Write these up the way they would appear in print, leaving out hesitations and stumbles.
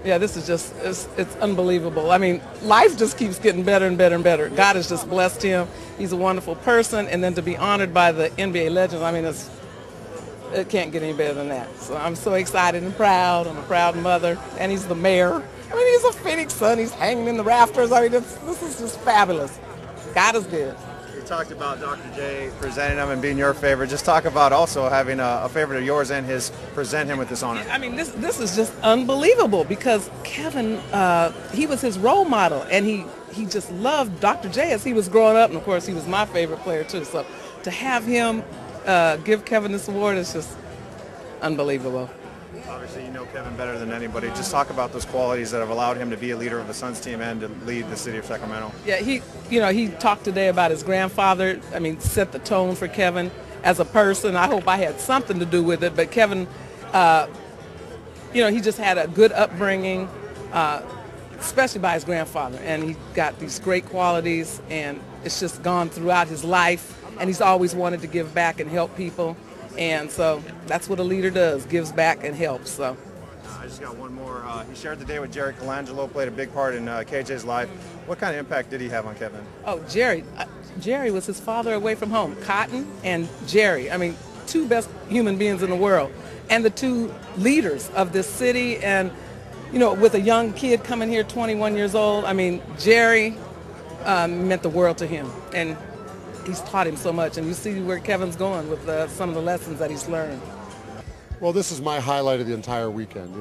Yeah, this is just, it's unbelievable. I mean, life just keeps getting better and better and better. God has just blessed him. He's a wonderful person. And then to be honored by the NBA Legends, I mean, it can't get any better than that. So I'm so excited and proud. I'm a proud mother. And he's the mayor. I mean, he's a Phoenix son. He's hanging in the rafters. I mean, this is just fabulous. God is good. You talked about Dr. J presenting him and being your favorite. Just talk about also having a favorite of yours and his present him with this honor. I mean, this is just unbelievable because Kevin, he was his role model, and he just loved Dr. J as he was growing up, and of course he was my favorite player too. So to have him give Kevin this award is just unbelievable. Obviously, you know Kevin better than anybody. Just talk about those qualities that have allowed him to be a leader of the Suns team and to lead the city of Sacramento. Yeah, he talked today about his grandfather. I mean, set the tone for Kevin as a person. I hope I had something to do with it, but Kevin, he just had a good upbringing, especially by his grandfather, and he got these great qualities, and it's just gone throughout his life, and he's always wanted to give back and help people. And so that's what a leader does, gives back and helps. So I just got one more. He shared the day with Jerry Colangelo, played a big part in KJ's life. What kind of impact did he have on Kevin? Oh, Jerry was his father away from home. Cotton and Jerry. I mean, two best human beings in the world. And the two leaders of this city. And, with a young kid coming here, 21 years old, I mean, Jerry meant the world to him. And he's taught him so much, and you see where Kevin's going with some of the lessons that he's learned. Well, this is my highlight of the entire weekend,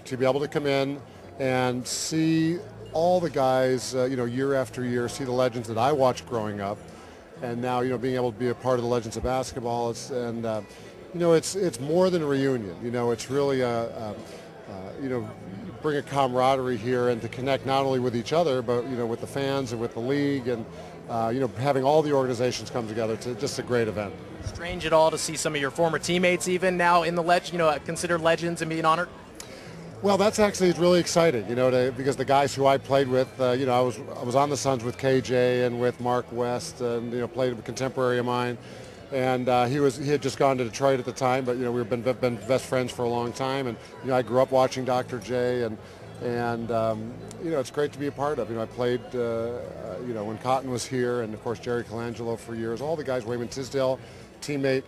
to be able to come in and see all the guys, year after year, see the legends that I watched growing up, and now, being able to be a part of the Legends of Basketball, it's more than a reunion. It's really bring a camaraderie here and to connect not only with each other, but, with the fans and with the league, and having all the organizations come together. It's just a great event. Strange at all to see some of your former teammates even now in the considered legends and being honored? Well, that's actually really exciting, because the guys who I played with, I was on the Suns with KJ and with Mark West, and played with a contemporary of mine, and he had just gone to Detroit at the time, but we've been best friends for a long time, and I grew up watching Dr. J, and it's great to be a part of. I played, when Cotton was here, and of course Jerry Colangelo for years. All the guys, Wayman Tisdale, teammate,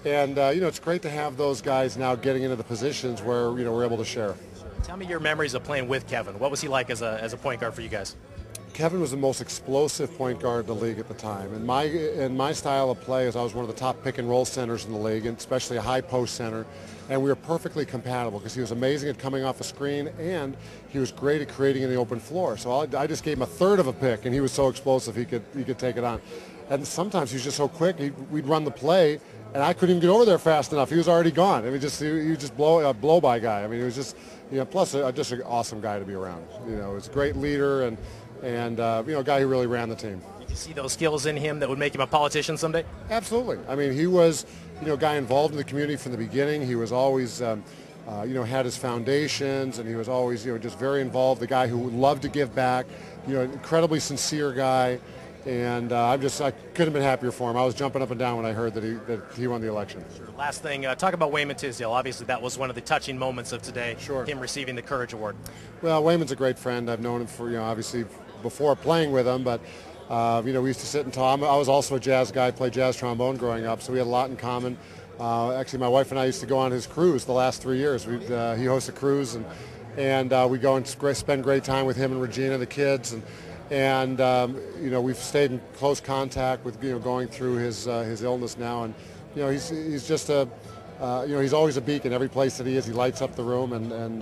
and it's great to have those guys now getting into the positions where we're able to share. Tell me your memories of playing with Kevin. What was he like as a point guard for you guys? Kevin was the most explosive point guard in the league at the time. And my style of play is I was one of the top pick and roll centers in the league, and especially a high post center. And we were perfectly compatible because he was amazing at coming off a screen, and he was great at creating in the open floor. So I just gave him a third of a pick, and he was so explosive he could take it on. And sometimes he was just so quick, we'd run the play, and I couldn't even get over there fast enough. He was already gone. I mean, he was just a blow-by guy. I mean, he was just, plus just an awesome guy to be around. He was a great leader and a guy who really ran the team. Did you see those skills in him that would make him a politician someday? Absolutely. I mean, he was, a guy involved in the community from the beginning. He was always, had his foundations, and he was always, just very involved. The guy who loved to give back, incredibly sincere guy. And I couldn't have been happier for him. I was jumping up and down when I heard that he won the election. Sure. Last thing, talk about Wayman Tisdale. Obviously, that was one of the touching moments of today. Sure. Him receiving the Courage Award. Well, Wayman's a great friend. I've known him for, obviously before playing with him, but we used to sit and talk. I was also a jazz guy, played jazz trombone growing up, so we had a lot in common. Actually, my wife and I used to go on his cruise the last 3 years. He hosts a cruise, and we go and spend great time with him and Regina, the kids, and we've stayed in close contact with going through his illness now, and he's just he's always a beacon every place that he is. He lights up the room, and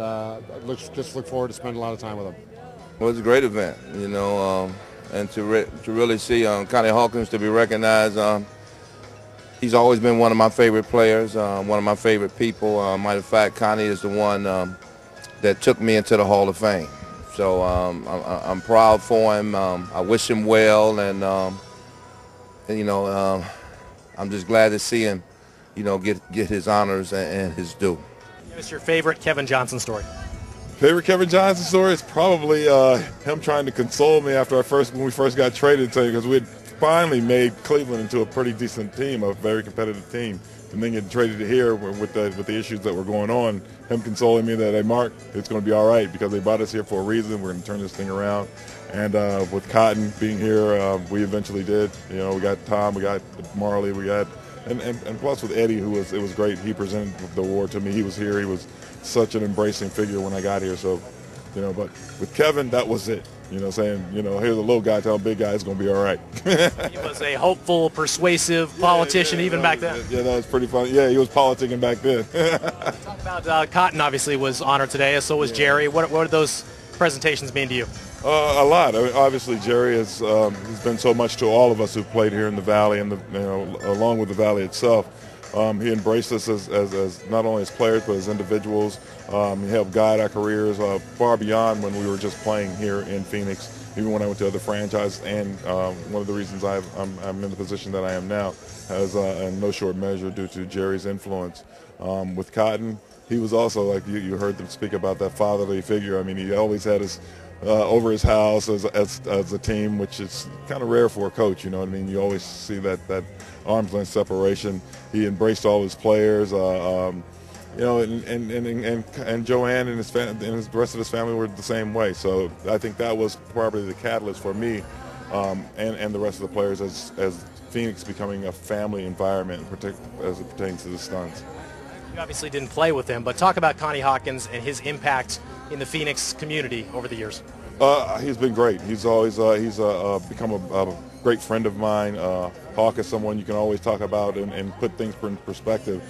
just look forward to spending a lot of time with him. Well, it's a great event, and to really see Connie Hawkins to be recognized. He's always been one of my favorite players, one of my favorite people. Matter of fact, Connie is the one that took me into the Hall of Fame. So I'm proud for him. I wish him well, and I'm just glad to see him, get his honors and his due. What's your favorite Kevin Johnson story? Favorite Kevin Johnson story is probably him trying to console me after when we first got traded to him, because we had finally made Cleveland into a pretty decent team, a very competitive team. and then get traded to here with the issues that were going on. Him consoling me that, hey, Mark, it's going to be all right because they brought us here for a reason. We're going to turn this thing around. And with Cotton being here, we eventually did. You know, we got Tom, we got Marley, we got, and plus with Eddie, it was great. He presented the award to me. He was here. He was such an embracing figure when I got here. So, you know, but with Kevin, that was it. You know, saying, you know, here's a little guy telling a big guy it's going to be all right. He was a hopeful, persuasive politician even back then. Yeah, that was pretty funny. Yeah, he was politicking back then. Talk about Cotton obviously was honored today, so was Jerry. What did those presentations mean to you? A lot. I mean, obviously, Jerry has he's been so much to all of us who've played here in the Valley, and along with the Valley itself. He embraced us as not only as players but as individuals. He helped guide our careers far beyond when we were just playing here in Phoenix, even when I went to other franchises. And one of the reasons I'm in the position that I am now is in no short measure due to Jerry's influence. With Cotton, he was also, like you heard them speak about, that fatherly figure. I mean, he always had us over his house as a team, which is kind of rare for a coach. You know what I mean? You always see that arm's length separation. He embraced all his players. You know, and Joanne and the rest of his family were the same way. So I think that was probably the catalyst for me and the rest of the players as Phoenix becoming a family environment, as it pertains to the Suns. You obviously didn't play with him, but talk about Connie Hawkins and his impact in the Phoenix community over the years. He's been great. He's always become a great friend of mine. Hawk is someone you can always talk about and put things in perspective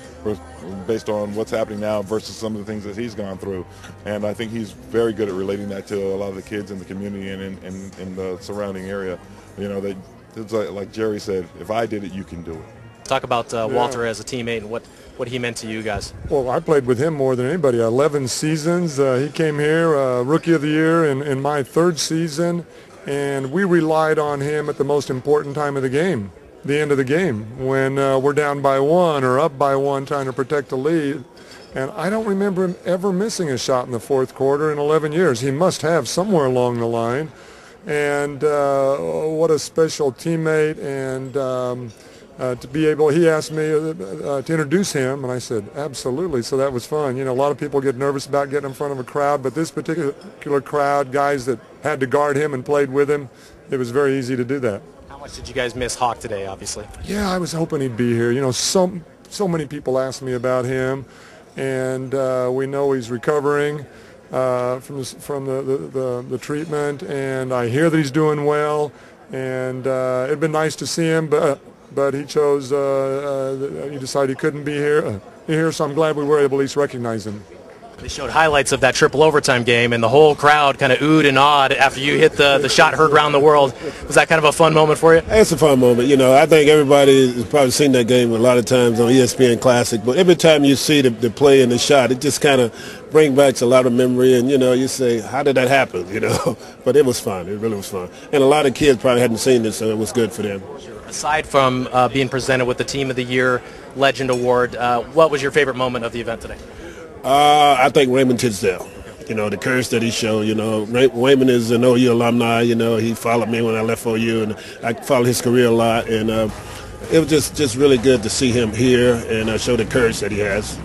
based on what's happening now versus some of the things that he's gone through. And I think he's very good at relating that to a lot of the kids in the community and in the surrounding area. You know, it's like Jerry said, if I did it, you can do it. Talk about Walter as a teammate and what he meant to you guys. Well, I played with him more than anybody. 11 seasons. He came here, Rookie of the Year in my third season, and we relied on him at the most important time of the game, the end of the game, when we're down by one or up by one trying to protect the lead. And I don't remember him ever missing a shot in the fourth quarter in 11 years. He must have somewhere along the line. And what a special teammate, and to be able, he asked me to introduce him, and I said, absolutely. So that was fun. You know, a lot of people get nervous about getting in front of a crowd, but this particular crowd, guys that had to guard him and played with him, it was very easy to do that. How much did you guys miss Hawk today, obviously? Yeah, I was hoping he'd be here. You know, so many people asked me about him, and we know he's recovering from the treatment, and I hear that he's doing well, and it'd been nice to see him, but he chose, he decided he couldn't be here, so I'm glad we were able to at least recognize him. They showed highlights of that triple overtime game, and the whole crowd kind of oohed and awed after you hit the shot heard around the world. Was that kind of a fun moment for you? It's a fun moment. You know, I think everybody has probably seen that game a lot of times on ESPN Classic, but every time you see the play and the shot, it just kind of brings back a lot of memory, and, you know, you say, how did that happen, you know? But it was fun. It really was fun. And a lot of kids probably hadn't seen this, so it was good for them. Aside from being presented with the Team of the Year Legend Award, what was your favorite moment of the event today? I think Raymond Tisdale. You know, the courage that he showed. You know, Raymond is an OU alumni. You know, he followed me when I left OU, and I followed his career a lot. And it was just really good to see him here and show the courage that he has.